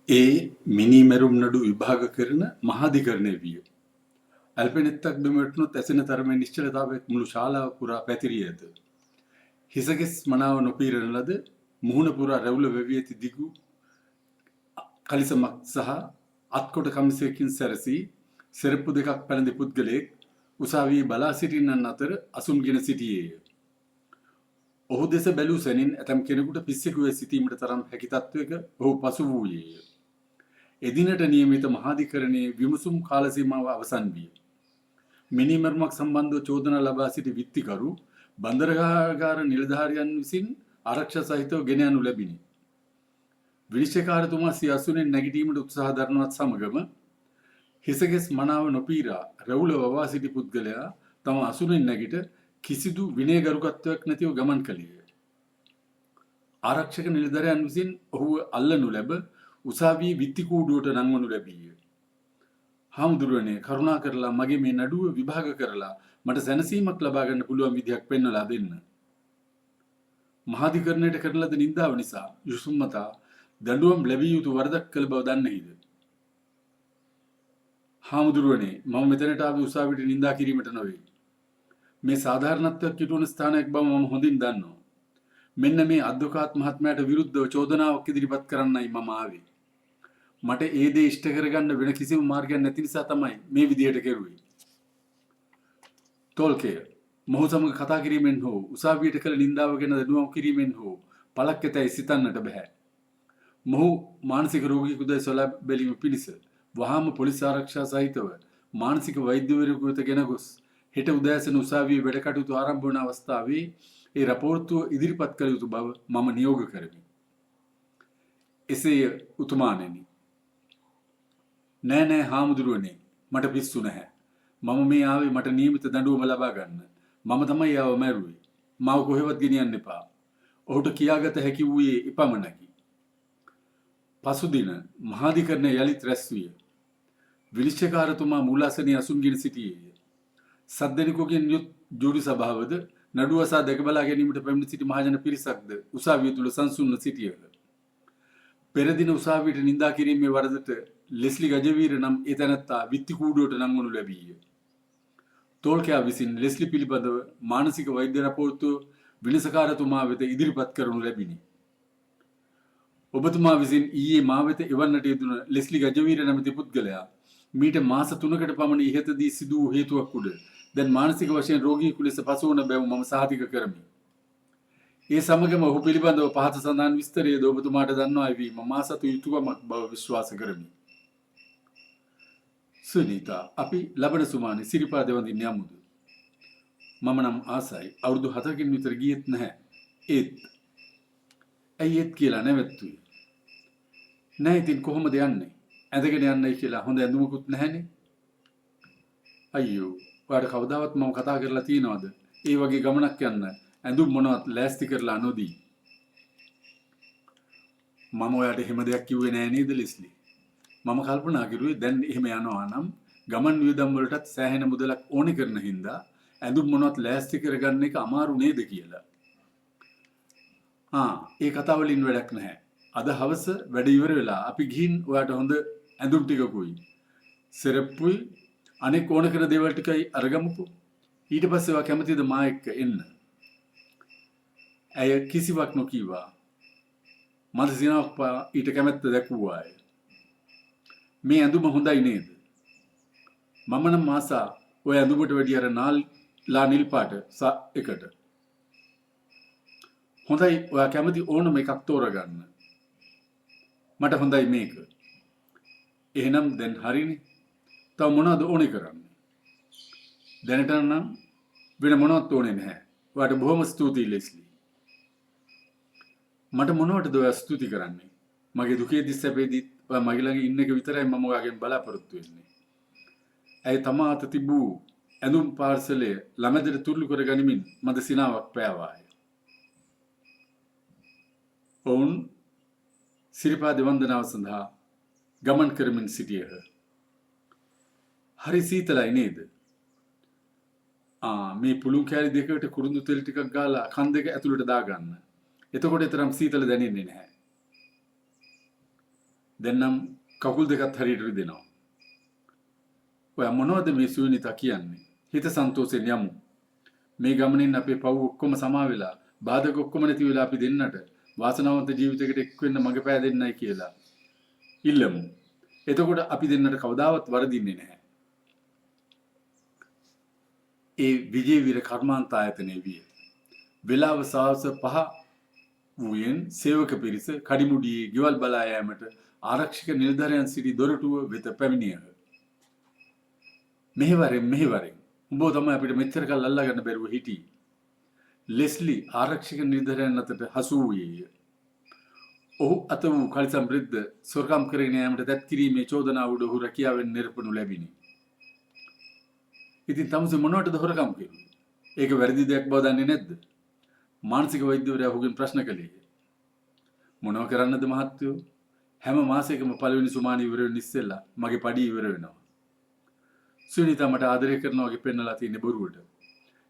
ඒ මිනිමෙරුම් නඩු විභාග කරන මහාධිකරණය විය. ඇල්පෙනෙත්තක් බිම වැටුණොත් ඇසෙන තරමේ නිශ්චලතාවයක් මුළු ශාලාව පුරා පැතිරී ඇත. හිසගෙස් මනාව නොපීරන ලද මුහුණ පුරා රැවුල වෙවී ඇති දිගු කලිසමක් සහ අත්කොට කමිසයකින් සැරසී සෙරප්පු දෙකක් පැළඳි පුද්ගලයෙක් උසාවියේ බලා සිටින්නන් අතර අසුන්ගෙන සිටියේය. ඔහු දෙස බැලූ සැනින් ඇතම් කෙනෙකුට පිස්සෙකුවේ සිටීමට තරම් හැකි තත්වයක ඔහු පසු වූයේය. එදිනට නියමිත මහාධිකරණයේ විමසුම් කාල සීමාව අවසන් විය. මිනිමරුමක් සම්බන්ධව චෝදනා ලබා සිටි විත්තිකරු බන්දරගාර නිලධාරියන් විසින් ආරක්ෂා සහිතව ගෙන යනු ලැබිණි. විනිශ්චයකාරතුමා සිය අසුනෙන් නැගිටීමට උත්සාහ දරනවත් සමගම හිසගෙස් මනාව නොපීරා රැවුල වවා සිටි පුද්ගලයා තම අසුනෙන් නැගිට කිසිදු විනයගරුකත්වයක් නැතිව ගමන් කළේය. ආරක්ෂක නිලධාරියන් විසින් ඔහුව අල්ලනු ලැබ උසාවියේ විත්ති කූඩුවට නංවනු ලැබීය. හාමුදුරුවනේ, කරුණා කරලා මගේ මේ නඩුව විභාග කරලා මට සැනසීමක් ලබා ගන්න පුළුවන් විදිහක් පෙන්වලා දෙන්න. මහාධිකරණයට කරන ලද නින්දාව නිසා යුසුම්මතා දඬුවම් ලැබිය යුතු වරදක් කළ බව දන්නේද? හාමුදුරුවනේ, මම මෙතනට ආවේ උසාවියට නින්දා කිරීමට නොවේ. මේ සාධාරණත්වයක් යුතු වන ස්ථානයක් බව මම හොඳින් දන්නවා. මෙන්න මේ අද්වොකාත් මහත්මයාට විරුද්ධව චෝදනාවක් ඉදිරිපත් කරන්නයි මම ආවේ. මට ඒ දේ ඉෂ්ට කරගන්න වෙන කිසිම මාර්ගයක් නැති නිසා තමයි මේ විදියට කෙරුවේ. තෝල්කය, මොහු සමග කතා කිරීමෙන් හෝ උසාවියට කළ නින්දාව ගැන දැනුම් කිරීමෙන් හෝ පළක් ඇතැයි සිතන්නට බෑ. මොහු මානසික රෝගියෙකුදයි සොලා බැලීම පිණිස වහාම පොලිස් ආරක්ෂා සහිතව මානසික වෛද්‍යවරයෙකු වෙත ගෙන ගොස් හෙට උදෑසන උසාවියේ වැඩ කටයුතු ආරම්භ වන අවස්ථාවේ ඒ රපෝර්තුව ඉදිරිපත් කළ යුතු බව මම නියෝග කරමි. එසේය උතුමාණෙනි. නෑ හාමුදුරුවනේ, මට පිස්සු නැහැ. මම මේ ආවේ මට නියමිත දඬුවම ලබා ගන්න. මම තමයි ආව මැරුවේ. මාව කොහෙවත් ගෙනියන්න එපා. ඔහුට කියාගත හැකි වූයේ එපමණකි. පසුදින මහාධිකරණය යළිත් රැස් විය. විනිශ්චයකාරතුමා මූලාසනයේ අසුන්ගෙන සිටියේය. සද්දෙනෙකුගෙන් යුත් ජූරි සභාවද නඩුව අසා දැක බලා ගැනීමට පැමිණ සිටි මහජන පිරිසක්ද උසාවිය තුල සංසුන්ව සිටියහ. පෙර දින උසාවියට නින්දා කිරීමේ වරදට ලෙස්ලි ගජවීර නම් ඒ තැනැත්තා විත්ති කූඩුවට නංවනු ලැබීය. තෝල්කයා විසින් ලෙස්ලි පිළිබඳව මානසික වෛද්‍ය රපෝර්තුව විනිසකාරතුමා වෙත ඉදිරිපත් කරනු ලැබිණි. ඔබතුමා විසින් ඊයේ මා වෙත එවන්නට යෙදුන ලෙස්ලි ගජවීර නැමැති පුද්ගලයා මීට මාස 3කට පමණ ඉහතදී සිදු වූ හේතුවක් උඩ දැන් මානසික වශයෙන් රෝගියෙකු ලෙස පසුවන බැව් මම සහතික කරමි. ඒ සමගම ඔහු පිළිබඳව පහත සඳහන් විස්තරයද ඔබතුමාට දන්වා ඇවි මම මා සතු යුතුකමක් බව විශ්වාස කරමි. සුනීතා, අපි ලබන සුමානේ සිරිපා දෙවඳින්න යමුද? මම නම් ආසයි. අවුරුදු 7කින් විතර ගියෙත් නැහැ. ඇයි ඒත් කියලා නැවැත්තුවේ? නෑ, ඉතින් කොහොමද යන්නේ? ඇඳගෙන යන්නයි කියලා හොඳ ඇඳුමකුත් නැහැනේ. අයියෝ, ඔයාට කවදාවත් මම කතා කරලා තියනවද ඒ වගේ ගමනක් යන්න ඇඳුම් මොනවත් ලෑස්ති කරලා නොදී? මම ඔයාට එහෙම දෙයක් කිව්වේ නෑ නේද ලෙස්ලි? මම කල්පනා කරුවේ දැන් එහෙම යනවා නම් ගමන් වියදම් වලටත් සෑහෙන මුදලක් ඕනේ කරන හින්දා ඇඳුම් මොනවත් ලෑස්ති කරගන්න එක අමාරු නේද කියලා. ඒ කතාව වලින් වැඩක් නැහැ. අද හවස වැඩ ඉවර වෙලා අපි ගිහින් ඔයාට හොඳ ඇඳුම් ටිකකුයි සෙරප්පුයි අනෙක් ඕන කරන දේවල් ටිකයි අරගමුකෝ. ඊට පස්සේ ඔයා කැමතිද මා එක්ක එන්න? ඇය කිසිවක් නොකීවා. මට සිනාවක් ඊට කැමැත්ත දැක්වුවාය. මේ ඇඳුම හොඳයි නේද? මම නම් ආසා ඔය ඇඳුමට වැඩි අර ලා නිල් පාට එකට. හොඳයි, ඔයා කැමති ඕනම එකක් තෝරගන්න. මට හොඳයි මේක. එහෙනම් දැන් හරිනේ. තව මොනවද ඕනේ කරන්නේ? දැනට නම් වෙන මොනවත් ඕනේ නැහැ. ඔයාට බොහොම ස්තුතියි ලෙස්ලි. මට මොනවටද ඔයා ස්තුති කරන්නේ? මගේ දුකේදී සැපේදී ඔයා මගේ ළඟ ඉන්න එක විතරයි මම ඔයාගෙන් බලාපොරොත්තු වෙන්නේ. ඇයි තමා අත තිබූ ඇඳුම් පාර්සලය ළමැදට තුරුළු කර ගනිමින් මද සිනාවක් පෑවාය. ඔවුන් සිරිපා දෙවන්දනාව සඳහා ගමන් කරමින් සිටියහ. හරි සීතලයි නේද? මේ පුළුන් කෑලි දෙකකට කුරුඳු තෙල් ටිකක් ගාලා කන් දෙක ඇතුළට දාගන්න. එතකොට තරම් සීතල දැනෙන්නේ නැහැ. දැන් නම් කකුල් දෙකත් හරියට රිදෙනවා. ඔයා මොනවද මේ සුවිනිතා කියන්නේ? හිත සන්තෝෂෙන් යමු. මේ ගමනින් අපේ පව් ඔක්කොම සමා වෙලා බාධක ඔක්කොම නැති වෙලා අපි දෙන්නට වාසනාවන්ත ජීවිතයකට එක් වෙන්න මඟ පෑදෙන්නයි කියලා ඉල්ලමු. එතකොට අපි දෙන්නට කවදාවත් වරදින්නේ නැහැ. ඒ විජේවීර කර්මාන්ත ආයතනයේ විය. වෙලාව සවස් 5 වූයෙන් සේවක පිරිස කඩිමුඩියේ ගෙවල් බලා යාමට ආරක්ෂක නිලධාරියන් සිටි දොරටුව වෙත පැමිණියහ. මෙහෙවරෙන් උඹ තමයි අපිට මෙච්චර කල් අල්ලගන්න බැරුව හිටියේ. ලෙස්ලි ආරක්ෂක නිලධාරියන් අතට හසු වූයේය. ඔහු අත වූ කලිසම් බ්‍රිද්ද සොරකම් කරගෙන යාමට දැත් කිරීමේ චෝදනාව උඩ ඔහු රැකියාවෙන් නිරපනු ලැබිනි. ඉතින් තමුසේ මොනවටද හොරකම් කෙරුවේ? ඒක වැරදි දෙයක් බව දන්නේ නැද්ද? මානසික වෛද්‍යවරයා ඔහුගෙන් ප්‍රශ්න කළේ. මොනව කරන්නද මහත්තයෝ? හැම මාසයකම පළවෙනි සුමාන ඉවර වෙන්න ඉස්සෙල්ලා මගේ පඩි ඉවර වෙනවා. සුනිතා මට ආදරය කරනවා වගේ පෙන්නලා තියෙන බොරුවට.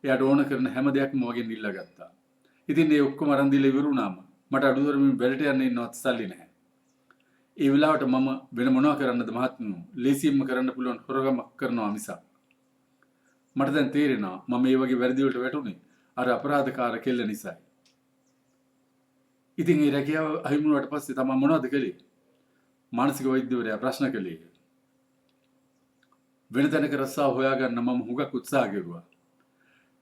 එයාට ඕන කරන හැම දෙයක්ම මගෙන් ඉල්ලා ගත්තා. ඉතින් ඒ ඔක්කොම අරන් දීලා ඉවර වුණාම මට අඩුතරමින් වැඩට යන්න ඉන්නවත් සල්ලි නැහැ. ඒ වෙලාවට මම වෙන මොනවා කරන්නද මහත්මෝ? ලේසියෙන්ම කරන්න පුළුවන් හොරගමක් කරනවා මිසක්. මට දැන් තේරෙනවා මම මේ වගේ වැරදි වලට වැටුනේ අර අපරාධකාර කෙල්ල නිසායි. ඉතින් ඒ රැකියාව අහිමුණාට පස්සේ තමයි මොනවද කළේ? මානසික වෛද්‍යවරයා ප්‍රශ්න කළේ. වෙන තැනක රස්සාව හොයාගන්න මම හුඟක් උත්සාහ කෙරුවා.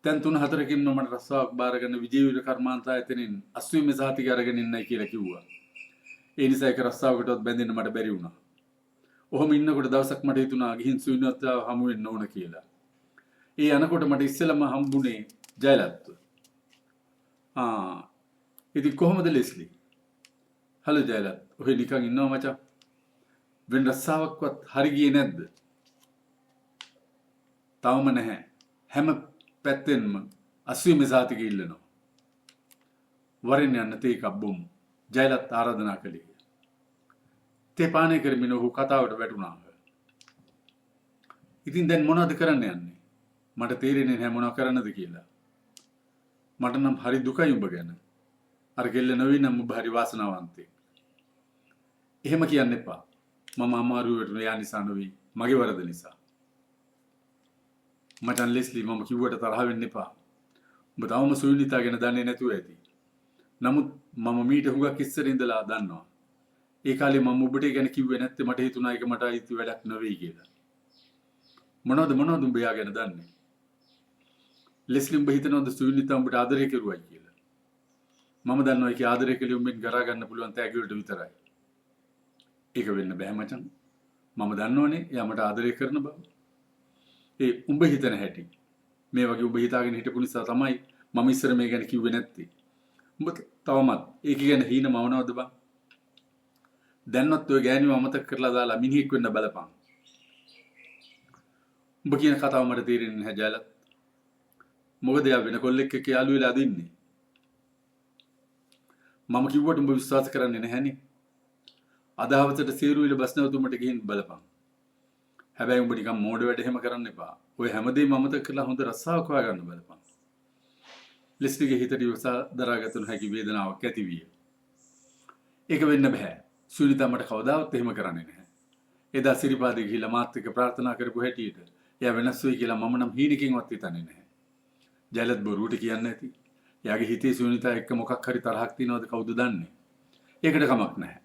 දැන් 3-4කින්ම මට රස්සාවක් බාර ගන්න විජේවීර කර්මාන්ත ආයතනෙන් අස්වීමේ සහතික අරගෙන ඉන්නයි කියලා කිව්වා. ඒ නිසා ඒක රස්සාවකටවත් බැඳෙන්න මට බැරි වුණා. ඔහොම ඉන්නකොට දවසක් මට හිතුණා ගිහින් සුවිනත්තාව හමු වෙන්න ඕන කියලා. ඒ යනකොට මට ඉස්සෙල්ලම හම්බුනේ ජයලත්ව. ඉතින් කොහොමද ලෙස්ලි? හලෝ ජයලත්. ඔහෙ නිකන් ඉන්නවා මචං. වෙන රස්සාවක්වත් හරි ගියේ නැද්ද? තවම නැහැ. හැම පැත්තෙන්ම අස්වීමේ සාතික ඉල්ලනවා. වරින් යන්න තේ එකක් බොමු. ජයලත් ආරාධනා කළේ. තේ පානය කරමින් ඔහු කතාවට වැටුණා. ඉතින් දැන් මොනවද කරන්න යන්නේ? මට තේරෙන්නේ නැහැ මොනව කරන්නද කියලා. මට නම් හරි දුකයි උඹ ගැන. අර කෙල්ල නොවේ නම් උඹ හරි වාසනාවන්තයෙක්. එහෙම කියන්න එපා. මම අමාරුවට යා නිසා නොවේ. මගේ වරද නිසා. මචන් ලෙස්ලි මම කිව්වට තරහ වෙන්න එපා. උඹ තවම සුවිනිතා ගැන දන්නේ නැතුව ඇති. නමුත් මම මීට හුඟක් ඉස්සර ඉඳලා දන්නවා. ඒ කාලේ මම ඔබට ගැන කිව්වේ නැත්තේ මට හිතුණා ඒක මට අයිති වැඩක් නෙවෙයි කියලා. මොනවද උඹ යා ගැන දන්නේ? ලෙස්ලි උඹ හිතනවද සුවිනිතා උඹට ආදරය කරුවයි කියලා? මම දන්නවා ඒක ආදරය කළේ උඹෙන් ගරා ගන්න පුළුවන් තෑගි වලට විතරයි. ඒක වෙන්න බෑ මචං. මම දන්නවනේ එයා මට ආදරය කරන බව. ඒ උඹ හිතන හැටි. මේ වගේ උඹ හිතාගෙන හිටපු නිසා තමයි මම ඉස්සර මේ ගැන කිව්වේ නැත්තේ. උඹ තවමත් ඒක ගැන හීන මවනවද බං? දැන්වත් ඔය ගෑණිව අමතක කරලා දාලා මිනිහෙක් වෙන්න බලපන්. උඹ කියන කතාව මට තේරෙන්නේ නැහැ ජයලත්. මොකද යා වෙන කොල්ලෙක් එක්ක යාළු වෙලා දින්නේ. මම කිව්වට උඹ විශ්වාස කරන්නේ නැහැනේ. අදහවසට සේරුවිල බස් නැවතුමට ගිහින් බලපන්. හැබැයි උඹ නිකන් මෝඩ වැඩ එහෙම කරන්න එපා. ඔය හැමදේම අමතක කරලා හොඳ රස්සාවක් හොයාගන්න බලපන්. ලෙස්ලිගේ හිතට ඉවසා දරාගත නොහැකි වේදනාවක් ඇති විය. ඒක වෙන්න බෑ. සුනිතා මට කවදාවත් එහෙම කරන්නේ නැහැ. එදා සිරිපාදේ ගිහිල්ලා මාත් එක්ක ප්‍රාර්ථනා කරපු හැටියට එයා වෙනස් වෙයි කියලා මම නම් හීනකින්වත් හිතන්නේ නැහැ. ජයලත් බොරුවට කියන්නේ නැති. එයාගේ හිතේ සුනිතා එක්ක මොකක් හරි තරහක් තියනවද කවුද දන්නේ? ඒකට කමක් නැහැ.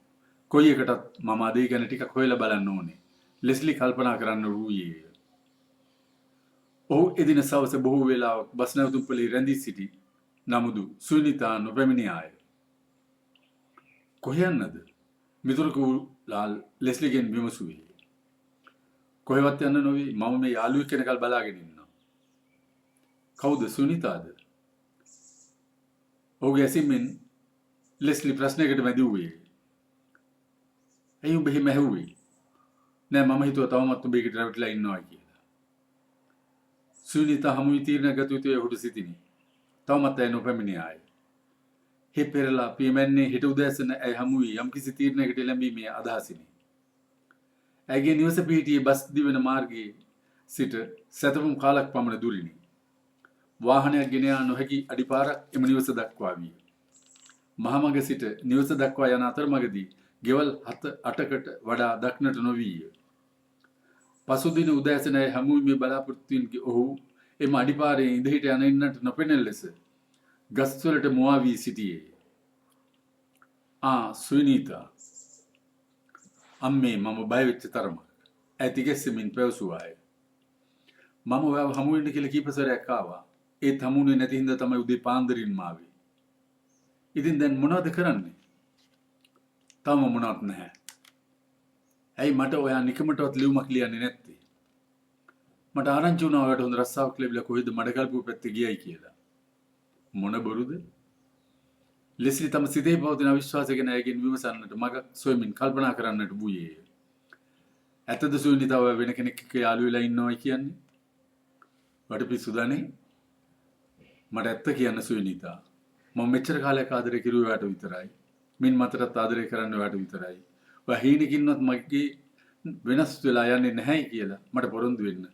කොයි එකටත් මම අද ගැන ටිකක් හොයලා බලන්න ඕනේ. ලෙස්ලි කල්පනා කරන්න වූයේ. ඔහු එදින සවස බොහෝ වේලාවක් බස් නැවතුම්පලේ රැඳී සිටි. නමුදු සුනිතා නොපැමිණි ආය. කොහේ යන්නද? මිතුරකු ලාල් ලෙස්ලිගෙන් විමසුවේ. කොහෙවත් යන්න නොවේ. මම මේ යාළුවෙක් කෙනකල් බලාගෙන ඉන්නවා. කවුද? සුනිතාද? ඔහුගේ ඇසින්ෙන් ලෙස්ලි ප්‍රශ්නයකට මැදිව්වේ. ඇයි උඹ එහෙම ඇහුවේ? නෑ මම හිතුවා තවමත් උඹ ඒකට රැවටිලා ඉන්නවා කියලා. සුනිතා හමුවී තීරණ ගත යුතුයි ඔහුට සිතිනි. තවමත් ඇය නොපැමිණි ආය. හේ පෙරලා පියමැන්නේ හිට උදෑසන ඇය හමුවී යම්කිසි තීරණයකට එළඹීමේ අදහසිනි. ඇයගේ නිවස පිහිටියේ බස් දිවෙන මාර්ගයේ සිට සැතපුම් කාලක් පමණ දුරිනි. වාහනයක් ගෙන යා නොහැකි අඩිපාරක් එම නිවස දක්වා විය. මහමග සිට නිවස දක්වා යන අතරමඟදී ගෙවල් 7-8කට වඩා දක්නට නොවීය. පසුදින උදෑසන හැමුවීමේ බලාපොරොත්තුවෙන් ඔහු එම අඩිපාරේ ඉඳහිට යන්නට නොපෙනෙන ලෙස ගස්වලට මුවා වී සිටියේ. සුනීතා. අම්මේ මම බය වෙච්ච තරමක්. ඇය තිගැස්සෙමින් පැවසුවාය. මම ඔයාව හමු වෙන්න කියලා කීප සැරයක් ආවා. ඒත් හමුුනේ නැති හින්දා තමයි උදේ පාන්දරින්ම ආවේ. ඉතින් දැන් මොනවද කරන්නේ? තාම මොනවත් නැහැ. ඇයි මට ඔයා නිකමටවත් ලියුමක් ලියන්නේ නැත්තේ? මට ආරංචි වුණා ඔයාට හොඳ රස්සාවක් ලැබිලා කොහෙද මඩකල්පුව පැත්තේ ගියයි කියලා. මොන බොරුද? ලෙස්ලි තම සිතේ පවතින අවිශ්වාසය ගැන ඇයගෙන් විමසන්නට මගක් සොයමින් කල්පනා කරන්නට වූයේ. ඇත්තද සුනිතා ඔයා වෙන කෙනෙක් එක්ක යාළු වෙලා ඉන්නවයි කියන්නේ? වටපිස්සුදානේ? මට ඇත්ත කියන්න සුනිතා. මම මෙච්චර කාලයක් ආදරය කිරුවේ ඔයාට විතරයි. මින් මතරත් ආදරය කරන්න ඔයාට විතරයි. ඔයා හීනකින්වත් මගේ වෙනස් වෙලා යන්නේ නැහැයි කියලා මට පොරොන්දු වෙන්න.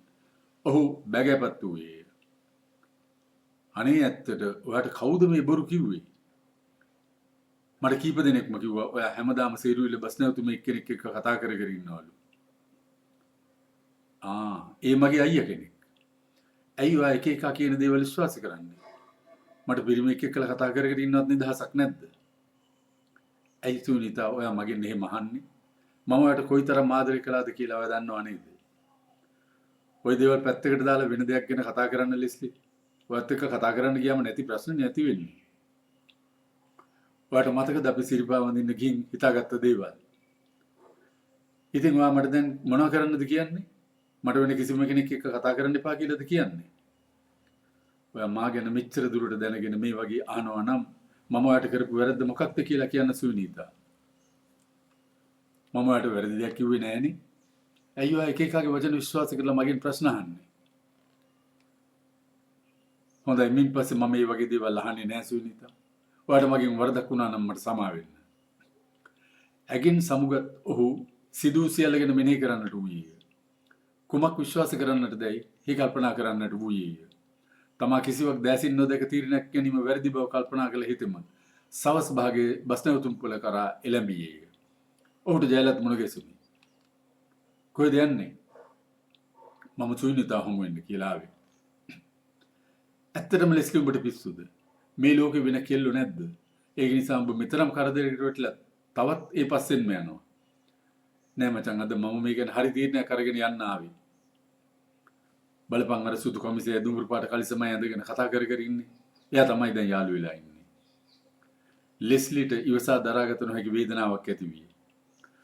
ඔහු බැගෑපත් වූයේ. අනේ ඇත්තට ඔයාට කවුද මේ බොරු කිව්වේ? මට කීප දෙනෙක්ම කිව්වා ඔයා හැමදාම සේරුවිල බස් නැවතුමේ එක්කෙනෙක් එක්ක කතා කර කර ඉන්නවලු. ඒ මගේ අයියා කෙනෙක්. ඇයි ඔයා එක එක කියන දේවල් විශ්වාස කරන්නේ? මට පිරිමෙක් එක්කලා කතා කර කර ඉන්නවත් නිදහසක් නැද්ද? ඇයි සුනිතා ඔයා මගෙන් එහෙම අහන්නේ? මම ඔයාට කොයිතරම් ආදරය කළාද කියලා ඔයා දන්නව නේද? ඔය දේවල් පැත්තකට දාලා වෙන දෙයක් ගැන කතා කරන්න ලෙස්ලි. ඔයත් එක්ක කතා කරන්න ගියාම නැති ප්‍රශ්න නැති වෙන්නේ. ඔයාට මතකද අපි සිරිපා වඳින්න ගිහින් හිතාගත්ත දේවල්? ඉතින් ඔයා මට දැන් මොනව කරන්නද කියන්නේ? මට වෙන කිසිම කෙනෙක් එක්ක කතා කරන්න එපා කියලාද කියන්නේ? ඔයා මා ගැන මෙච්චර දුරට දැනගෙන මේ වගේ අහනවා නම් මම ඔයාට කරපු වැරද්ද මොකක්ද කියලා කියන්න සුනීතා. මම ඔයාට වැරදි දෙයක් කිව්වේ නෑනේ. ඇයි ඔයා එක එකගේ වචන විශ්වාස කරලා මගෙන් ප්‍රශ්න අහන්නේ? හොඳයි මින් පස්සේ මම මේ වගේ දේවල් අහන්නේ නෑ සුනීතා. ඔයාට මගෙන් වරදක් වුණා නම් මට සමා වෙන්න. ඇගෙන් සමුගත් ඔහු සිදූ සියල්ල ගැන මෙනෙහි කරන්නට වූයේ. කුමක් විශ්වාස කරන්නට දැයි හි කල්පනා කරන්නට වූයේ. තමා කිසිවක් දැසින් නොදැක තීරණයක් ගැනීම වැරදි බව කල්පනා කළ හිතෙම සවස් භාගයේ බස් නැවතුම් පොළ කරා එළඹියේ. ඔහුට ජයලත් මුණ ගැසුණි. කොහෙද යන්නේ? මම සුනිතා හමු වෙන්න කියලා ආවේ. ඇත්තටම ලෙස්ලි උඹට පිස්සුද? මේ ලෝකෙ වෙන කෙල්ලෝ නැද්ද? ඒක නිසා උඹ මෙතරම් කරදරයකට වැටිලා තවත් ඒ පස්සෙන්ම යනවා. නෑ මචං අද මම මේ ගැන හරි තීරණයක් අරගෙන යන්න ආවේ. බලපන් අර සුදු කමිසය දුඹුරු පාට කලිසමයි ඇඳගෙන කතා කර කර ඉන්නේ. එයා තමයි දැන් යාළු වෙලා ඉන්නේ. ලෙස්ලිට ඉවසා දරාගත නොහැකි වේදනාවක් ඇති විය.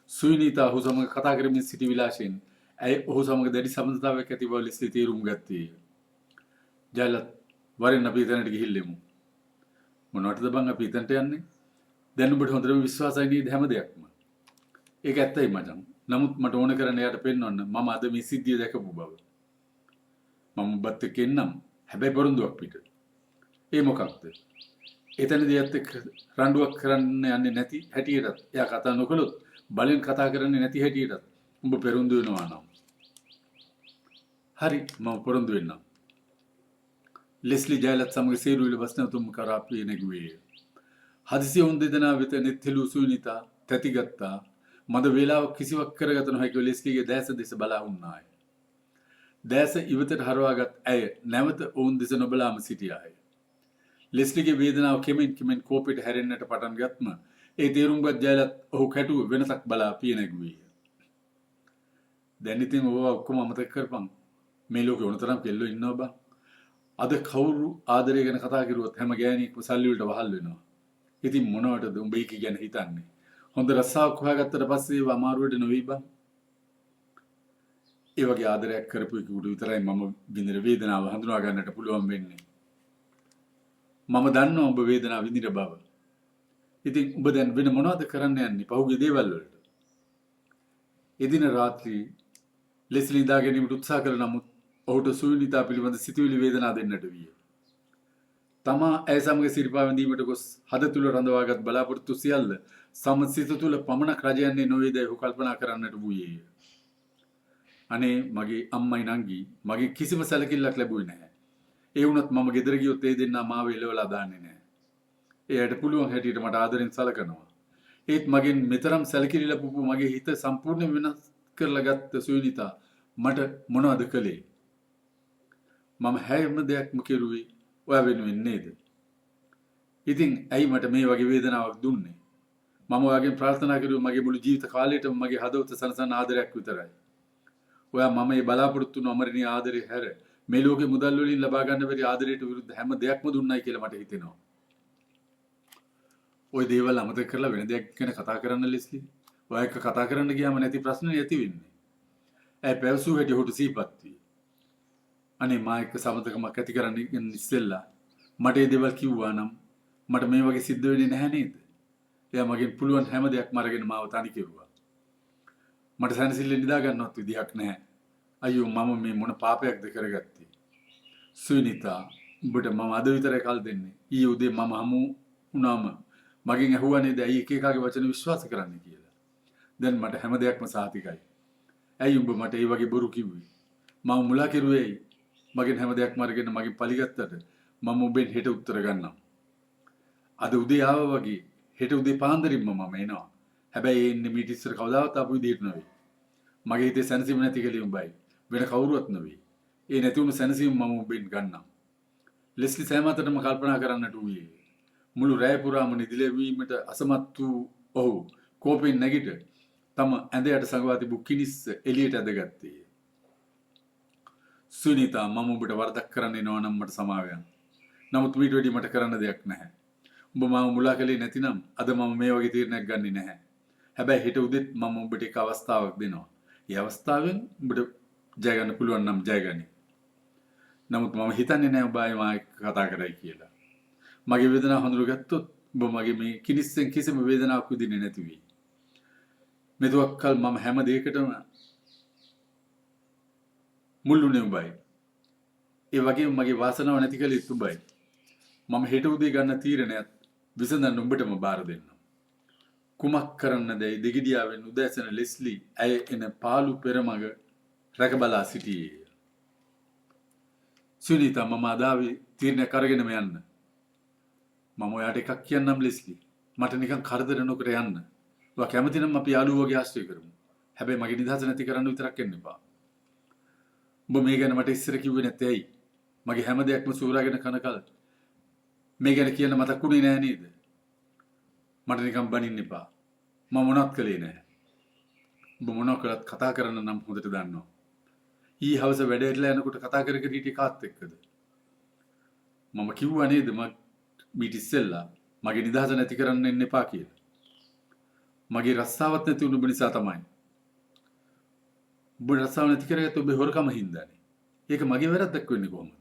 සුනිතා ඔහු සමග කතා කරමින් සිටි විලාසයෙන් ඇය ඔහු සමග දැඩි සම්බන්ධතාවයක් ඇති බව ලෙස්ලි තේරුම් ගත්තේ. ජයලත් වරින් අපි එතනට ගිහිල්ලෙමු. මොනවටද බං අපි එතනට යන්නේ? දැන් උඹට හොඳටම විශ්වාසයි නේද හැම දෙයක්ම? ඒක ඇත්තයි මචං. නමුත් මට ඕන කරන්නේ එයාට පෙන්වන්න මම අද මේ සිද්ධිය දැකපු බව. මම ඔබත් එක්ක එන්නම්. හැබැයි පොරොන්දුවක් පිට. ඒ මොකක්ද? එතනදී ඇත්ත රණ්ඩුවක් කරන්න යන්නේ නැති හැටියටත් එයා කතා නොකළොත් බලෙන් කතා කරන්නේ නැති හැටියටත් උඹ පෙරොන්දු වෙනවා නම්. හරි මම පොරොන්දු වෙන්නම්. ලෙස්ලි ජයලත් සමග සේරුවිල බස් නැවතුම් කරා පිය නැගුවේ. හදිසිය උන් දෙදෙනා වෙත නෙත්හෙළු සුනිතා තැතිගත්තා. මද වේලාවක් කිසිවක් කරගත නොහැකිව ලෙස්ලිගේ දැස දෙස බලා වුණාය. දැස ඉවතට හරවාගත් ඇය නැවත ඔවුන් දෙස නොබලාම සිටියාය. ලෙස්ලිගේ වේදනාව කෙමෙන් කෙමෙන් කෝපෙට හැරෙන්නට පටන් ගත්ම ඒ තේරුම්ගත් ජයලත් ඔහු කැටුව වෙනසක් බලා පිය නැගුවේ. දැන් ඉතින් ඕවා ඔක්කොම අමතක කරපන්. මේ ලෝකේ උණතරම් කෙල්ලෝ ඉන්නවා බං. අද කවුරු ආදරය ගැන කතා කරුවොත් හැම ගෑණියෙක්ම සල්ලි වලට වහල් වෙනවා. ඉතින් මොනවටද උඹ ඒක ගැන හිතන්නේ? හොඳ රස්සාවක් හොයාගත්තට පස්සේ ඒව අමාරුවට නෙවෙයි බං. ඒ වගේ ආදරයක් කරපු එකකට විතරයි මම විඳින වේදනාව හඳුනා ගන්නට පුළුවන් වෙන්නේ. මම දන්නවා ඔබ වේදනාව විඳින බව. ඉතින් ඔබ දැන් වෙන මොනවද කරන්න යන්නේ පහුගිය දේවල් වලට? එදින රාත්‍රී ලෙස්ලි ඉඳා ගැනීමට උත්සාහ කළ නමුත් ඔහුට සුනිතා පිළිබඳ සිතුවිලි වේදනා දෙන්නට විය. තමා ඇය සමග සිරිපා වැඳීමට ගොස් හද තුල රඳවාගත් බලාපොරොත්තු සියල්ල සමසිත තුල පමණක් රජයන්නේ නොවේදයි ඔහු කල්පනා කරන්නට වූයේය. අනේ මගේ අම්මයි නංගි මගේ කිසිම සැලකිල්ලක් ලැබුවේ නැහැ. ඒ වුණත් මම ගෙදර ගියොත් ඒ දෙන්නා මාව එලවලා දාන්නේ නැහැ. එයාට පුළුවන් හැටියට මට ආදරෙන් සලකනවා. ඒත් මගෙන් මෙතරම් සැලකිලි ලැබපු මගේ හිත සම්පූර්ණයෙන් වෙනස් කරලා ගත්ත සුනිතා මට මොනවද කළේ? මම හැම දෙයක්ම කෙරුවේ ඔයා වෙනුවෙන් නේද? ඉතින් ඇයි මට මේ වගේ වේදනාවක් දුන්නේ? මම ඔයාගෙන් ප්‍රාර්ථනා කරුවේ මගේ මුළු ජීවිත කාලයටම මගේ හදවත සනසන ආදරයක් විතරයි. ඔයා මම මේ බලාපොරොත්තු වුණු අමරණීය ආදරය හැර මේ ලෝකේ මුදල් වලින් ලබා ගන්න බැරි ආදරයට විරුද්ධ හැම දෙයක්ම දුන්නයි කියලා මට හිතෙනවා. ওই දේවල් අමතක කරලා වෙන දෙයක් ගැන කතා කරන්න ලෙස්ලි. ඔයා එක්ක කතා කරන්න ගියාම නැති ප්‍රශ්න නැති වෙන්නේ. ඇයි පැවසු හැටි හොට සීපත් වී. අනේ මා එක්ක සමතකමක් ඇති කරන්න ඉස්සෙල්ලා මට මේ දේවල් කිව්වා නම් මට මේ වගේ සිද්ධ වෙන්නේ නැහැ නේද? එයා මගෙන් පුළුවන් හැම දෙයක්ම අරගෙන මාව තනි කෙරුවා. මට සැනසෙල්ලෙන් නිදා ගන්නවත් විදිහක් නැහැ. අයියෝ මම මේ මොන පාපයක්ද කරගත්තේ? සුනිතා උඹට මම අද විතරයි කල් දෙන්නේ. ඊයේ උදේ මම හමු වුණාම මගෙන් ඇහුවා නේද ඇයි එක එකාගේ වචන විශ්වාස කරන්නේ කියලා. දැන් මට හැම දෙයක්ම සාතිකයි. ඇයි උඹ මට ඒ වගේ බොරු කිව්වේ? මම මුලා කෙරුවේ ඇයි? මගෙන් හැම දෙයක්ම අරගෙන මගෙන් පලිගත්තට මම උඹෙන් හෙට උත්තර ගන්නම්. අද උදේ ආවා වගේ හෙට උදේ පාන්දරින්ම මම එනවා. හැබැයි ඒ ඉන්නේ මීට ඉස්සර කවදාවත් ආපු විදිහට නෙවෙයි. මගේ හිතේ සැනසීම නැති කලේ උඹයි. වෙන කවුරුවත් නෙවෙයි. ඒ නැති වුණු සැනසීම මම උඹෙන් ගන්නම්. ලෙස්ලි සෑමතටම කල්පනා කරන්නට වූයේ. මුළු රැය පුරාම නිදිලේ වීමට අසමත් වූ ඔහු කෝපෙන් නැගිට තම ඇඳයට සංගවා තිබූ කිනිස්ස එළියට ඇදගත්තේ. සුනිතා මම ඔබට වරදක් කරන්න එනවා නම් මට සමාවෙන්න. නමුත් මීට වැඩි මට කරන්න දෙයක් නැහැ. උඹ මාව මුලා කළේ නැතිනම් අද මම මේ වගේ තීරණයක් ගන්නෙ නැහැ. හැබැයි හෙට උදෙත් මම ඔබට එක අවස්ථාවක් දෙනවා. ඒ අවස්ථාවෙන් ඔබට ජය ගන්න පුළුවන් නම් ජය ගනි. නමුත් මම හිතන්නේ නැහැ ඔබ ආයෙ මාත් කතා කරයි කියලා. මගේ වේදනාව හඳුනගත්තොත් ඔබ මගේ මේ කිනිස්සෙන් කිසිම වේදනාවක් විඳින්නේ නැති වෙයි. මෙතුවක්කල් මම හැම දෙයකටම මුල්ුණේ උඹයි. ඒ වගේම මගේ වාසනාව නැති කළේ උඹයි. මම හෙට උදේ ගන්න තීරණයත් විසඳන්න උඹටම බාර දෙන්නම්. කුමක් කරන්නදැයි දෙගිඩියාවෙන් උදෑසන ලෙස්ලි ඇය එන පාළු පෙරමග රැක බලා සිටියේ. සුනිතා මම අදාවේ තීරණයක් අරගෙනම යන්න. මම ඔයාට එකක් කියන්නම් ලෙස්ලි. මට නිකන් කරදර නොකර යන්න. ඔයා කැමති නම් අපි යාළුවෝ වගේ ආශ්‍රය කරමු. හැබැයි මගේ නිදහස නැති කරන්න විතරක් එන්න එපා. ඔබ මේ ගැන මට ඉස්සර කිව්වේ නැත්තේ ඇයි? මගේ හැම දෙයක්ම සූරාගෙන කන කල මේ ගැන කියන්න මතකුනේ නෑ නේද? මට නිකන් බනින්න එපා. මම මොනවත් කළේ නෑ. ඔබ මොනවා කළත් කතා කරන්න නම් හොඳට දන්නවා. ඊ හවස වැඩේටලා යනකොට කතා කර කර හිටියේ කාත් එක්කද? මම කිව්වා නේද මීට ඉස්සෙල්ලා මගේ නිදහස නැති කරන්න එන්න එපා කියලා. මගේ රස්සාවක් නැති වුණු නිසා තමයි. ඔබ රස්සාව නැති කරගත්ත ඔබේ හොරකම හින්දානේ. ඒක මගේ වැරද්දක් වෙන්නේ කොහොමද?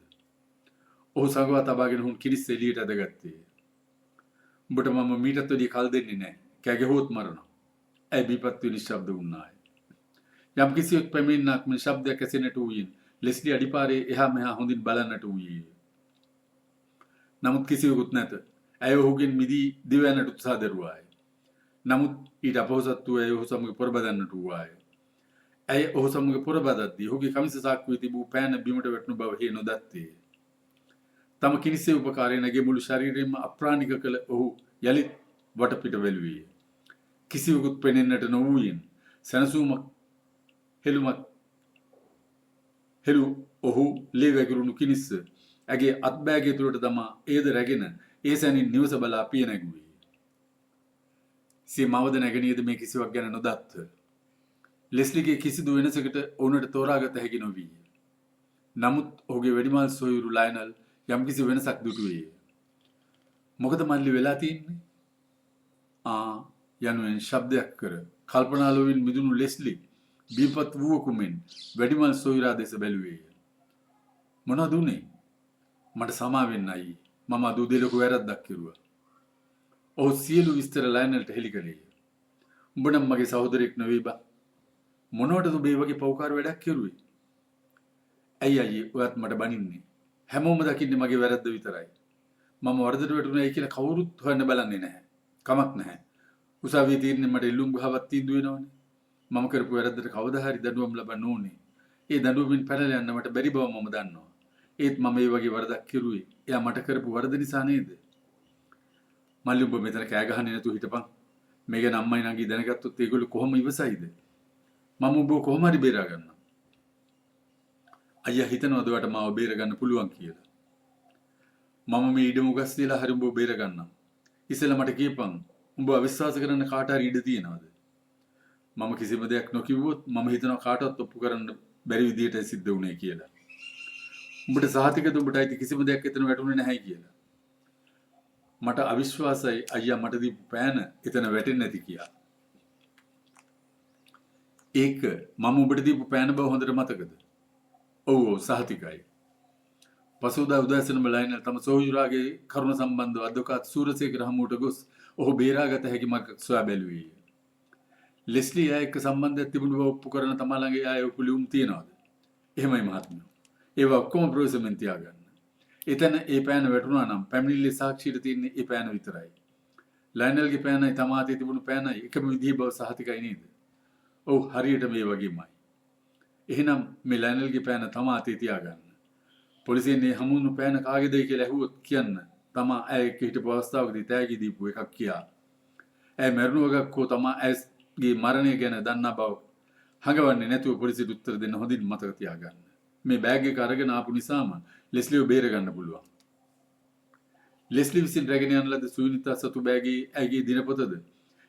ඔහු සංගවා තබාගෙන හුන් කිරිස් එළියට ඇදගත්තේ. උඹට මම මීටත් වැඩිය කල් දෙන්නේ නැහැ. කෑ ගැහුවොත් මරනවා. ඇයි බීපත් වෙන ශබ්ද වුණාය. යම් කිසියෙක් පැමිණෙන්නක් මේ ශබ්දයක් ඇසෙන්නට වූයෙන් ලෙස්ලි අඩිපාරේ එහා මෙහා හොඳින් බලන්නට වූයේ. නමුත් කිසිවෙකුත් නැත. ඇය ඔහුගෙන් මිදී දිව යන්නට උත්සාහ දරුවාය. නමුත් ඊට අපොහොසත් වූ ඇය ඔහු සමග පොරබදන්නට වූවාය. ඇය ඔහු සමග පොරබදද්දී ඔහුගේ කමිස සාක්කුවේ තිබූ පෑන බිමට වැටුණු බව හේ නොදත්තේ. තම කිනිසේ උපකාරය නැගේ මුළු ශරීරයෙන්ම අප්‍රාණික කළ ඔහු යළිත් වටපිට වැළුවේ. කිසිවෙකුත් පෙනෙන්නට නොවූයෙන් සැනසුමක් හෙළු ඔහු ලේ වැගිරුණු කිනිස්ස ඇගේ අත්බෑගය තුළට දමා ඒද රැගෙන ඒ සැනින් නිවස බලා පිය නැගුවේ. සිය මවද නැගණියද මේ කිසිවක් ගැන නොදත්ත. ලෙස්ලිගේ කිසිදු වෙනසකට ඔවුනට තෝරාගත හැකි නොවී. නමුත් ඔහුගේ වැඩිමල් සොයුරු ලයනල් යම්කිසි වෙනසක් දුටුවේ. මොකද මල්ලි වෙලා තියෙන්නේ? යනුවෙන් ශබ්දයක් කර කල්පනාලුවින් මිදුණු ලෙස්ලි බීපත් වූවකුමෙන් වැඩිමල් සොයුරා දෙස බැලුවේය. මොනවද උනේ? මට සමා වෙන්න අයියේ. මම අද උදේ ලොකු වැරද්දක් කෙරුවා. ඔහු සියලු විස්තර ලයනල්ට හෙළි කළේය. උඹ නම් මගේ සහෝදරයෙක් නෙවෙයි බා. මොනවටද ඔබ මේ වගේ පෞකාර වැඩක් කෙරුවේ? ඇයි අයියේ ඔයත් මට බනින්නේ? හැමෝම දකින්නේ මගේ වැරද්ද විතරයි. මම වරදට වැටුණායි කියලා කවුරුත් හොයන්න බලන්නේ නැහැ. කමක් නැහැ. උසාවියේ තීරණය මට ඉල්ලුම් ගහවත් තීන්දුව වෙනවනේ. මම කරපු වැරද්දට කවදා හරි දඬුවම් ලබන්න ඕනේ. ඒ දඬුවමින් පැනලා යන්න මට බැරි බව මම දන්නවා. ඒත් මම මේ වගේ වරදක් කෙරුවේ එයා මට කරපු වරද නිසා නේද? මල්ලි උඹ මෙතන කෑ ගහන්නේ නැතුව හිටපන්. මේ ගැන අම්මයි නංගි දැනගත්තොත් ඒගොල්ලෝ කොහොම ඉවසයිද? මම ඔබ කොහොම හරි බේරා ගන්නම්. අයියා හිතනවද ඔයාට මාව බේර ගන්න පුළුවන් කියලා? මම මේ ඉඩම උගස් දීලා හරි උඹව බේර ගන්නම්. ඉස්සෙල්ලා මට කියපන් උඹ අවිශ්වාස කරන්න කාට හරි ඉඩ තියෙනවද? මම කිසිම දෙයක් නොකිව්වොත් මම හිතනවා කාටවත් ඔප්පු කරන්න බැරි විදියට සිද්ධ වුණේ කියලා. උඹට සහතිකද උඹට අයිති කිසිම දෙයක් එතන වැටුනේ නැහැ කියලා? මට අවිශ්වාසයි අයියා මට දීපු පෑන එතන වැටෙන්නේ නැති කියලා. ඒක මම උඹට දීපු පෑන බව හොඳට මතකද? ඔව් සහතිකයි. පසුදා උදෑසනම ලයිනල් තම සොහොයුරාගේ කරුණ සම්බන්ධව අද්වොකාත් සූරසේකර හමුවට ගොස් ඔහු බේරාගත හැකි මඟ සොයා බැලුවේ. ලෙස්ලි එයා එක්ක සම්බන්ධයක් තිබුණු බව ඔප්පු කරන තමා ළඟ එයා ඔප්පු ලියුම් තියනවාද? එහෙමයි මහත්මයා. ඒවා ඔක්කොම ප්‍රොසෙස්මෙන් තියාගන්න. එතන ඒ පෑන වැටුණා නම් පැමිණිල්ලේ සාක්ෂියට තියෙන්නේ ඒ පෑන විතරයි. ලයිනල්ගේ පෑනයි තමාතේ තිබුණු පෑනයි එකම විදිහේ බව සහතිකයි නේද? ඔව් හරියට මේ වගේමයි. එහෙනම් මේ ලයිනල්ගේ පෑන තමාතේ තියාගන්න. පොලිසියෙන් මේ හමුුණු පෑන කාගේද කියලා ඇහුවොත් කියන්න. තමා ඇය එක්ක හිටපු අවස්ථාවකදී තෑගි දීපු එකක් කියා. ඇය මරණු වගක් හෝ තමා ඇයගේ මරණය ගැන දන්නා බව හඟවන්නේ නැතුව පොලිසියට උත්තර දෙන්න හොඳින් මතක තියාගන්න. මේ බෑග් එක අරගෙන ආපු නිසාම ලෙස්ලිව බේර ගන්න පුළුවන්. ලෙස්ලි විසින් රැගෙන යන ලද සුනිතා සතු බෑගේ ඇගේ දිනපොතද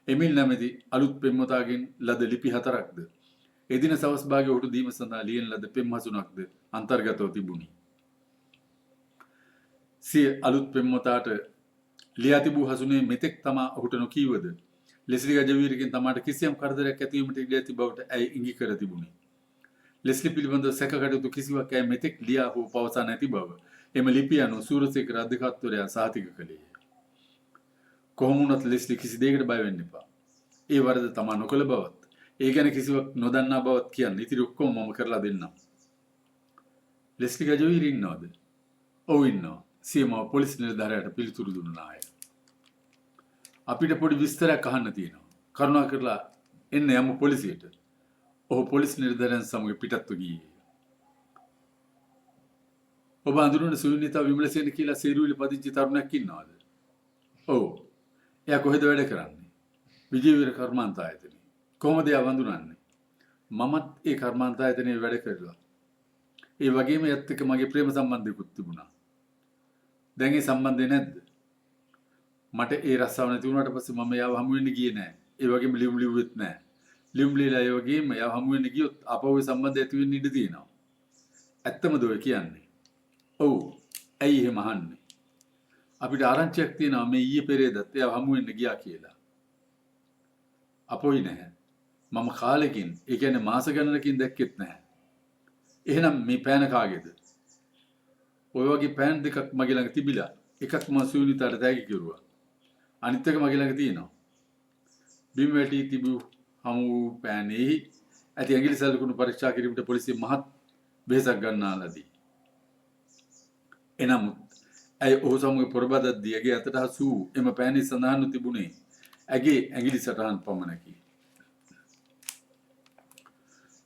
එමිල් නැමැති අලුත් පෙම්වතාගෙන් ලද ලිපි 4ක්ද එදින සවස් භාගයේ ඔහුට දීම සඳහා ලියන ලද පෙම්හසුනක්ද අන්තර්ගතව තිබුණි. සිය අලුත් පෙම්වතාට ලියා තිබූ හසුනේ මෙතෙක් තමා ඔහුට නොකීවද ලෙස්ලි ගජවීරගෙන් තමාට කිසියම් කරදරයක් ඇතිවීමට ඉඩ ඇති බවට ඇය ඉඟි කර තිබුණි. ලෙස්ලි පිළිබඳව සැකකටයුතු කිසිවක් ඇය මෙතෙක් ලියා හෝ පවසා නැති බව එම ලිපිය අනුව සූරසේකර අධිකාරිවරයා සහතික කළේය. කොහොම වුණත් ලෙස්ලි කිසි දෙයකට බය වෙන්න එපා. ඒ වරද තමා නොකළ බවත් ඒ ගැන කිසිවක් නොදන්නා බවත් කියන්න ඉතිරි ඔක්කොම මම කරලා දෙන්නම්. ලෙස්ලි ගජවීර ඉන්නවද? ඔව් ඉන්නවා. සියම පොලිස් නිලධාරියාට පිළිතුරු දුන්නා අය. අපිට පොඩි විස්තරයක් අහන්න තියෙනවා. කරුණාකරලා එන්න යමු පොලිසියට. ඔහු පොලිස් නිලධාරියන් සමග පිටත්ව ගියේ. ඔබ අඳුරන සුනිතා විමලසේන කියලා සේරුවිලි පදිංචි තරුණයෙක් ඉන්නවද? ඔව්. එයා කොහෙද වැඩ කරන්නේ? විජේවීර කර්මාන්තායතනයේ. කොහොමද එයා වඳුරන්නේ? මමත් ඒ කර්මාන්තායතනයේ වැඩ කරලා. ඒ වගේම එයත් එක්ක මගේ ප්‍රේම සම්බන්ධයකුත් තිබුණා. දැන් ඒ සම්බන්ධය නැද්ද? මට ඒ රස්සාව නැති වුණාට පස්සේ මම එයාව හමු වෙන්න ගියේ නෑ. ඒ වගේම ලියුම් ලිව්වෙත් නෑ. ලියුම් ලියලා ඒ වගේම එයාව හමු වෙන්න ගියොත් අපව සම්බන්ධය ඇති වෙන්න ඉඩ තියෙනවා. ඇත්තමද ඔය කියන්නේ? ඔව්. ඇයි එහෙම අහන්නේ? අපිට ආරංචියක් තියෙනවා මේ ඊයේ පෙරේදත් එයාව හමු වෙන්න ගියා කියලා. අපොයි නැහැ. මම කාලෙකින්, ඒ කියන්නේ මාස ගණනකින් දැක්කෙත් නැහැ. එහෙනම් මේ පෑන කාගේද? ඔය වගේ පෑන් දෙකක් මගේ ළඟ තිබිලා එකක් මම සුනිතාට තෑගි කෙරුවා. අනිත් එක මගේ ළඟ තියෙනවා. බිම් වැටි තිබු හමු පෑනේ ඇති ඇඟිලි සලකුණු පරීක්ෂා කිරීමට පොලිසිය මහත් වෙහෙසක් ගන්නාලාදී. එනමුත් ඇය ඔහු සමග පොරබදද්දී ඇගේ අතට හසු එම පෑනේ සඳහන්ව තිබුණේ ඇගේ ඇඟිලි සටහන් පමණකි.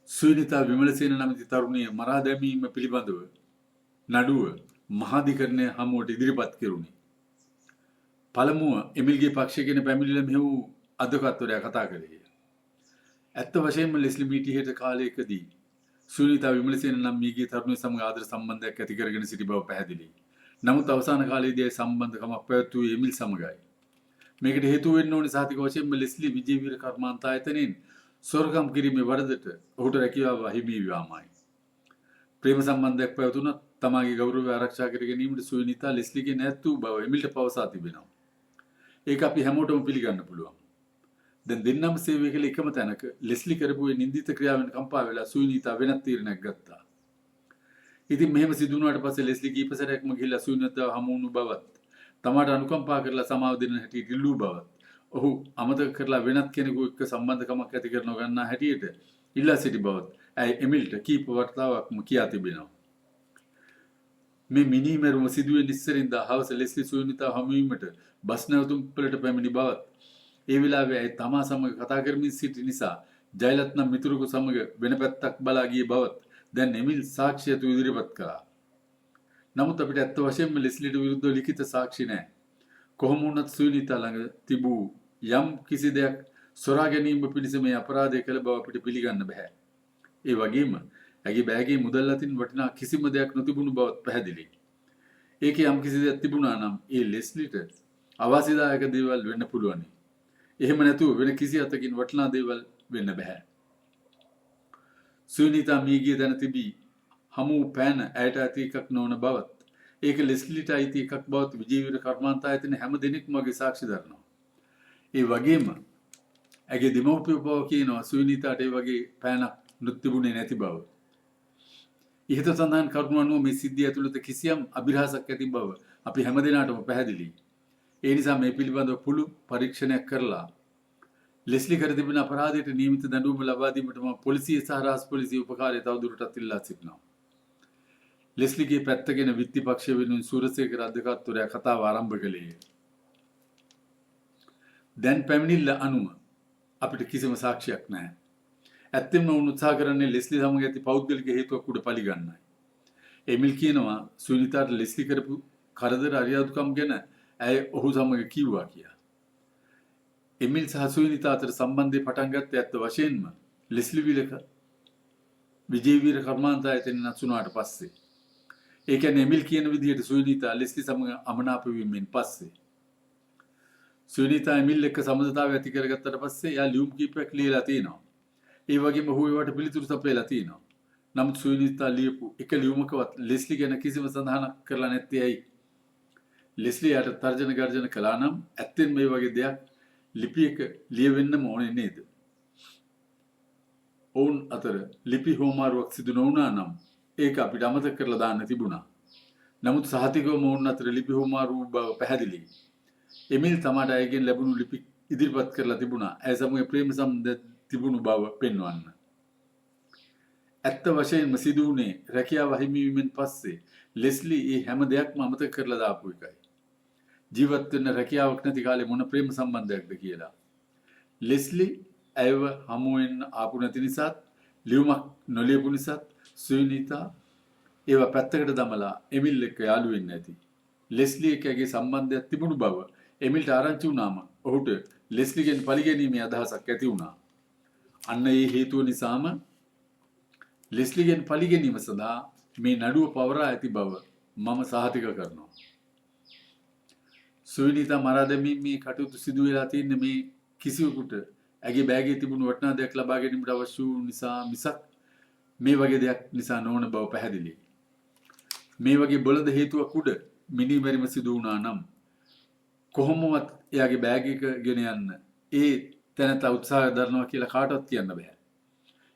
සුනිතා විමලසේන නමැති තරුණිය මරා දැමීම පිළිබඳව නඩුව මහාධිකරණය හමුවට ඉදිරිපත් කෙරුණි. පළමුව එමිල්ගේ පක්ෂයෙන් පැමිණිලා මෙහු අධිකාරිවරයා කතා කළේ. ඇත්ත වශයෙන්ම ලෙස්ලි මීටිහෙට කාලයකදී සුනිතා විමලසේන නම් මීගේ තරුණිය සමග ආදර සම්බන්ධයක් ඇති කරගෙන සිටි බව පැහැදිලියි. නමුත් අවසාන කාලයේදී සම්බන්ධකමක් පැවතුයේ එමිල් සමගයි. මේකට හේතුව වෙන්න ඕනේ සාතික වශයෙන්ම ලෙස්ලි විජේවීර කර්මාන්තායතනයෙන් සොරකම් කිරීමේ වරදට ඔහුට රැකියාව හිමි වීමයි. ප්‍රේම සම්බන්ධයක් පැවතුනත් තමාගේ ගෞරවය ආරක්ෂා කර ගැනීමට සුනිතා ලෙස්ලිගේ නැත් වූ බව එමිල්ට පවසා තිබෙනවා. ඒක අපි හැමෝටම පිළිගන්න පුළුවන්. දැන් දෙන්නම සේවය කළ එකම තැනක ලෙස්ලි කරපු ඒ නින්දිත ක්‍රියාවෙන් කම්පා වෙලා සුනිතා වෙනත් තීරණයක් ගත්තා. ඉතින් මෙහෙම සිදු වුණාට පස්සේ ලෙස්ලි කීප සැරයක්ම ගිහිල්ලා සුනිතාව හමු වුණු බවත්, තමාට අනුකම්පා කරලා සමාව දෙන හැටි ඉල්ලූ බවත්, ඔහු අමතක කරලා වෙනත් කෙනෙකු එක්ක සම්බන්ධකමක් ඇති කර නොගන්නා හැටියට ඉල්ලා සිටි බවත් ඇය එමිල්ට කීප වතාවක්ම කියා තිබෙනවා. මේ මිනිමෙරුම සිදුවෙන ඉස්සරින්දා හවස ලෙස්ලි සුනිතාව හමු වීමට බස් නැවතුම් වලට පැමිණි බවත්, ඒ වෙලාවේ ඇය තමා සමග කතා කරමින් සිටි නිසා ජයලත් නම් මිතුරුකු සමග වෙන පැත්තක් බලා ගිය බවත් දැන් එමිල් සාක්ෂිය තු ඉදිරිපත් කළා. නමුත් අපිට ඇත්ත වශයෙන්ම ලෙස්ලිට විරුද්ධව ලිඛිත සාක්ෂි නැහැ. කොහොම වුණත් සුනිතා ළඟ තිබූ යම් කිසි දෙයක් සොරා ගැනීම පිණිස මේ අපරාධය කළ බව අපිට පිළිගන්න බෑ. ඒ වගේම ඇගේ බෑගේ මුදල් අතින් වටිනා කිසිම දෙයක් නොතිබුණු බවත් පැහැදිලි. ඒකේ යම් කිසි දෙයක් තිබුණා නම් ඒ ලෙස්ලිට අවාසිදායක දේවල් වෙන්න පුළුවන්. එහෙම නැතුව වෙන කිසි අතකින් වටිනා දේවල් වෙන්න බෑ. සුනිතා මීගිය දැන තිබී හමු පෑන ඇයට ඇති එකක් නොවන බවත් ඒක ලෙස්ලිට අයිති එකක් බවත් විජේවීර කර්මාන්තායතන හැම දෙනෙක්ම වගේ සාක්ෂි දරනවා. ඒ වගේම ඇගේ දෙමව්පියෝ බව කියනවා සුනිතාට ඒ වගේ පෑනක් නොතිබුණේ නැති බව. ඉහත සඳහන් කරුණු අනුව මේ සිද්ධිය ඇතුළත කිසියම් අභිරහසක් ඇති බව අපි හැම දෙනාටම පැහැදිලියි. ඒ නිසා මේ පිළිබඳව පුළු පරීක්ෂණයක් කරලා ලෙස්ලි කර තිබෙන අපරාධයට නියමිත දඬුවම ලබා දීමට මම පොලිසිය සහ රාජ්‍ය පොලිසිය උපකාරය තවදුරටත් ඉල්ලා සිටිනවා. ලෙස්ලිගේ පැත්තගෙන විත්ති පක්ෂය වෙනුවෙන් සූරසේකර අධ්‍යක්ෂකවරයා කතාව ආරම්භ කළේය. දැන් පැමිණිල්ල අනුව අපිට කිසිම සාක්ෂියක් නැහැ. ඇත්තෙන්ම උන් උත්සාහ කරන්නේ ලෙස්ලි සමග ඇති පෞද්ගලික හේතුවක් උඩ පරිගන්නයි. එමිල් කියනවා සුනිතාට ලෙස්ලි කරපු කරදර අරියාදුකම් ගැන ඇය ඔහු සමග කිව්වා කියලා. එමිල් සහ සුනිතා අතර සම්බන්ධය පටන් ගත්තේ ඇත්ත වශයෙන්ම ලෙස්ලි විලක විජේවීර කර්මාන්තායතනෙන් අසුනාට පස්සේ. ඒ කියන්නේ එමිල් කියන විදිහට සුනිතා ලෙස්ලි සමග අමනාප වීමෙන් පස්සේ. සුනිතා එමිල් එක්ක සම්බන්ධතාවය ඇති කරගත්තට පස්සේ එයා ලියුම් කීපයක් ලියලා තිනවා. ඒ වගේම ඔහු ඒවට පිළිතුරු සපයලා තිනවා. නමුත් සුනිතා ලියපු එක ලියුමකවත් ලෙස්ලි ගැන කිසිම සඳහනක් කරලා නැත්තේ ඇයි? ලෙස්ලි යට තර්ජන ගර්ජන කළා නම් ඇත්තෙන් මේ වගේ දෙයක් ලිපියක ලියවෙන්නම ඕනේ නේද? ඔවුන් අතර ලිපි හෝමාරුවක් සිදු නොවුණා නම් ඒක අපිට අමතක කරලා දාන්න තිබුණා. නමුත් සහතිකවම ඔවුන් අතර ලිපි හෝමාරුව බව පැහැදිලියි. එමිල් තමාට අයගෙන් ලැබුණු ලිපි ඉදිරිපත් කරලා තිබුණා. ඇය සමග ප්‍රේම සම්බන්ධ තිබුණු බව පෙන්වන්න. ඇත්ත වශයෙන්ම සිදු වුණේ රැකියාව අහිමි වීමෙන් පස්සේ ලෙස්ලි මේ හැම දෙයක්ම අමතක කරලා දාපු එකයි. ජීවත් වෙන්න රැකියාවක් නැති කාලේ මොන ප්‍රේම සම්බන්ධයක්ද කියලා. ලෙස්ලි ඇයව හමු වෙන්න ආපු නැති නිසාත් ලියුමක් නොලියපු නිසාත් සුනිතා ඒව පැත්තකට දමලා එමිල් එක්ක යාළු වෙන්නේ නැති. ලෙස්ලි එක්කගේ සම්බන්ධයක් තිබුණු බව එමිල්ට ආරංචි වුණාම ඔහුට ලෙස්ලිගෙන් පරිගැනීමේ අදහසක් ඇති වුණා. අන්න ඒ හේතුව නිසාම ලෙස්ලිගෙන් පරිගැනීම සඳහා මේ නඩුව පවරා ඇති බව මම සහතික කරනවා. සුනිතා මරා දැමීමේ මේ කටයුතු සිදු වෙලා තියෙන්නේ මේ කිසිවෙකුට ඇගේ බෑගේ තිබුණු වටිනා දෙයක් ලබා ගැනීමට අවශ්‍ය වූ නිසා මිසක් මේ වගේ දෙයක් නිසා නොවන බව පැහැදිලියි. මේ වගේ බොළඳ හේතුවක් උඩ මිනිමැරිම සිදු වුණා නම් කොහොමවත් එයාගේ බෑග් එක ගෙන යන්න ඒ තැනට උත්සාහ දරනවා කියලා කාටවත් කියන්න බෑ.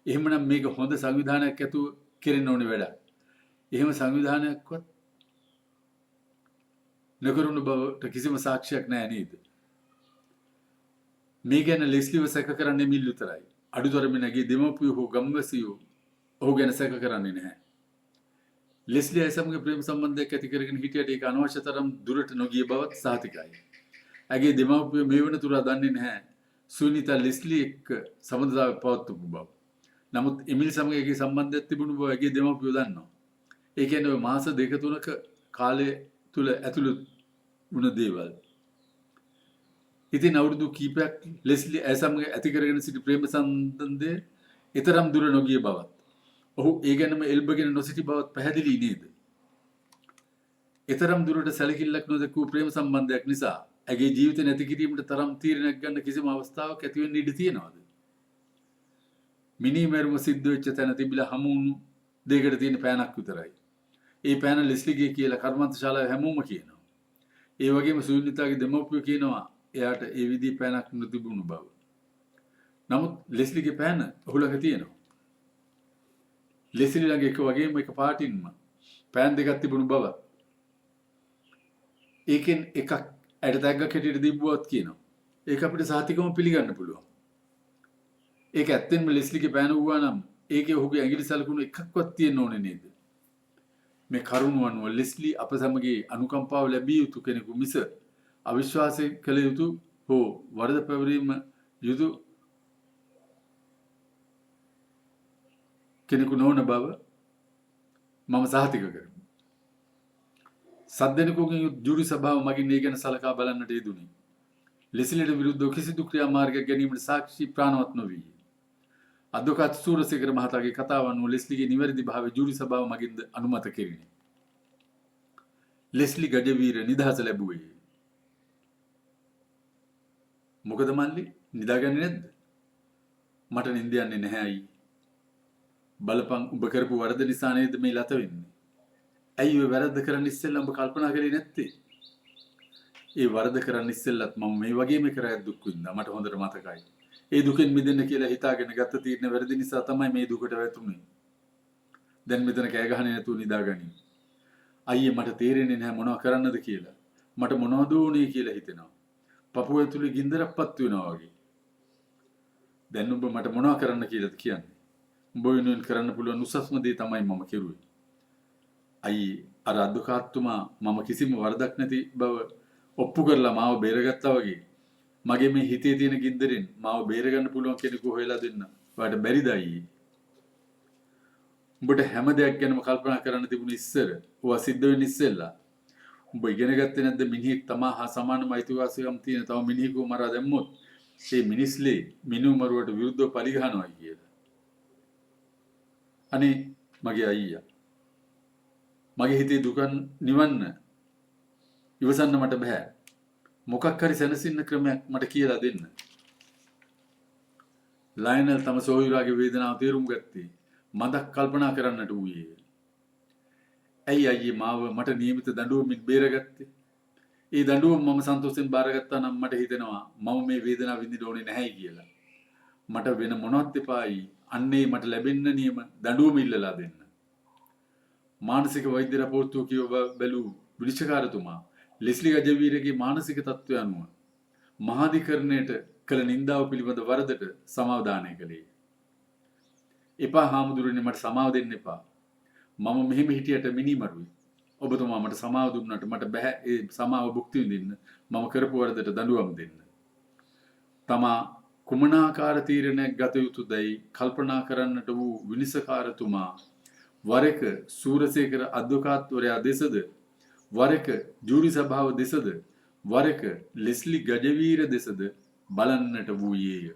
එහෙමනම් මේක හොඳ සංවිධානයක් ඇතුව කෙරෙන්න ඕනේ වැඩක්. එහෙම සංවිධානයක්වත් නකරුණු බවට කිසිම සාක්ෂියක් නැහැ නේද? මේ ගැන ලෙස්ලිව සැක කරන්නේ මිල් විතරයි. අඩුතරමින් නැගේ දෙමව්පියෝ හෝ ගම්වැසියෝ ඔහු ගැන සැක කරන්නේ නැහැ. ලෙස්ලි ඇය සමග ප්‍රේම සම්බන්ධයක් ඇති කරගෙන හිටියට ඒක අනවශ්‍ය තරම් දුරට නොගිය බවත් සහතිකයි. ඇගේ දෙමව්පියෝ මේ වෙනතුරා දන්නේ නැහැ සුනිතා ලෙස්ලි එක්ක සම්බන්ධතාවය පවත්වපු බව. නමුත් එමිල් සමග ඒකේ සම්බන්ධයක් තිබුණු බව ඇගේ දෙමව්පියෝ දන්නවා. ඒ කියන්නේ මාස දෙක තුනක කාලය තුල ඇතුළත වුණ දේවල්. ඉතින් අවුරුදු කීපයක් ලෙස්ලි ඇය සමග ඇති කරගෙන සිටි ප්‍රේම සම්බන්ධය ඊතරම් දුර නොගිය බවත් ඔහු ඒ ගැනම එල්බගෙන නොසිටි බවත් පැහැදිලි නේද? ඊතරම් දුරට සැලකිල්ලක් නොදක්වූ ප්‍රේම සම්බන්ධයක් නිසා ඇගේ ජීවිතය නැති කිරීමට තරම් තීරණයක් ගන්න කිසිම අවස්ථාවක් ඇති වෙන්න ඉඩ තියෙනවද? මිනිමැරුම සිද්ධ වෙච්ච තැන තිබිලා හමු වුණු දෙයකට තියෙන පෑනක් විතරයි. ඒ පෑන ලෙස්ලිගේ කියලා කර්මාන්ත ශාලාවේ හැමෝම කියනවා. ඒ වගේම සුනිතාගේ දෙමව්පියෝ කියනවා එයාට ඒ විදිහේ පෑනක් නොතිබුණු බව. නමුත් ලෙස්ලිගේ පෑන ඔහු ළඟ තියෙනවා. ලෙස්ලි ළඟ එක වගේම එක පාටින්ම පෑන් දෙකක් තිබුණු බව. ඒකෙන් එකක් ඇයට තැග්ගක් හැටියට දීපුවත් කියනවා. ඒක අපිට සාතිකවම පිළිගන්න පුළුවන්. ඒක ඇත්තෙන්ම ලෙස්ලිගේ පෑන වුණා නම් ඒකේ ඔහුගේ ඇඟිලි සලකුණු එකක්වත් තියෙන්න ඕනේ නේද? මේ කරුණ අනුව ලෙස්ලි අප සමගී අනුකම්පාව ලැබිය යුතු කෙනෙකු මිස අවිශ්වාසය කළ යුතු හෝ වරද පැවරීම යුතු කෙනෙකු නොවන බව මම සහතික කරමි. සද්දෙනෙකුගෙන් ජූරි සභාව මගින් ඒ ගැන සලකා බලන්නට යෙදුණි. ලෙස්ලිට විරුද්ධව කිසිදු ක්‍රියාමාර්ගයක් ගැනීමට සාක්ෂි ප්‍රාණවත් නොවී. අද්වොකාත් සූරසේකර මහතාගේ කතාව අනුව ලෙස්ලිගේ නිවැරදි භාවය ජූරි සභාව මගින්ද අනුමත කෙරිණි. ලෙස්ලි ගජවීර නිදහස ලැබුවේ. මොකද මල්ලි නිදාගන්නේ නැද්ද? මට නිින්ද යන්නේ නැහැ අයියේ. බලපං උඹ කරපු වරද නිසා නේද මේ ලත වෙන්නේ. ඇයි ඔය වැරද්ද කරන්න ඉස්සෙල්ලා උඹ කල්පනා කරේ නැත්තේ? ඒ වරද කරන්න ඉස්සෙල්ලත් මම මේ වගේම කරයක් දුක් විඳා මට හොඳට මතකයි. ඒ දුකෙන් මිදෙන්න කියලා හිතාගෙන ගත්ත තීරණ වැරදි නිසා තමයි මේ දුකට වැටුනේ. දැන් මෙතන කෑ ගහන්නේ නැතුව නිදාගනි. අයියේ මට තේරෙන්නේ නැහැ මොනව කරන්නද කියලා. මට මොනවද ඕනේ කියලා හිතෙනවා. පපුව ඇතුලේ ගින්දරක්පත් වෙනවා වගේ. දැන් උඹ මට මොනව කරන්න කියලාද කියන්නේ? උඹ වෙනුවෙන් කරන්න පුළුවන් උසස්ම දේ තමයි මම කෙරුවේ. අයියේ අර අද්වොකාත්තුමා මම කිසිම වරදක් නැති බව ඔප්පු කරලා මාව බේරගත්තා වගේ මගේ මේ හිතේ තියෙන ගින්දරෙන් මාව බේරගන්න පුළුවන් කෙනෙකු හොයලා දෙන්න. ඔයාලට බැරිද අයියේ? උඹට හැම දෙයක් ගැනම කල්පනා කරන්න තිබුණ ඉස්සර ඔවා සිද්ධ වෙන්න ඉස්සෙල්ලා උඹ ඉගෙන ගත්තේ නැද්ද මිනිහෙක් තමා හා සමානම අයිතිවාසිකම් තියෙන තව මිනිහෙකු මරා දැම්මොත් ඒ මිනිස්ලේ මිනු මරුවට විරුද්ධව පරිගහනවා කියලා. අනේ මගේ අයියා මගේ හිතේ දුකන් නිවන්න ඉවසන්න මට බෑ. මොකක් හරි සැනසෙන්න ක්‍රමයක් මට කියලා දෙන්න. ලයනල් තම සොහොයුරාගේ වේදනාව තේරුම් ගත්තේ මදක් කල්පනා කරන්නට වූයේ. ඇයි අයියේ මාව මට නියමිත දඬුවමින් බේරගත්තේ? ඒ දඬුවම මම සන්තෝෂෙන් බාරගත්තා නම් මට හිතෙනවා මම මේ වේදනාව විඳින්න ඕනේ නැහැයි කියලා. මට වෙන මොනවත් එපායි. අන්නේ මට ලැබෙන්න නියම දඬුවම ඉල්ලලා දෙන්න. මානසික වෛද්‍ය රපෝර්තුව කියව බැලූ විනිශ්චයකාරතුමා ලෙස්ලි ගජවීරගේ මානසික තත්ත්වය අනුව මහාධිකරණයට කළ නින්දාව පිළිබඳ වරදට සමාවදානය කළේ. එපා හාමුදුරනේ මට සමාව දෙන්න එපා. මම මෙහෙම හිටියට මිනිමරුයි. ඔබතුමා මට සමාව දුන්නට මට බෑ ඒ සමාව භුක්ති විඳින්න. මම කරපු වරදට දඬුවම් දෙන්න. තමා කුමනාකාර තීරණයක් ගත යුතුදයි කල්පනා කරන්නට වූ විනිශ්චයකාරතුමා වර එක සූරසේකර අද්වොකාත්වරයා දෙසද වර එක ජූරි සභාව දෙසද වර එක ලෙස්ලි ගජවීර දෙසද බලන්නට වූයේය.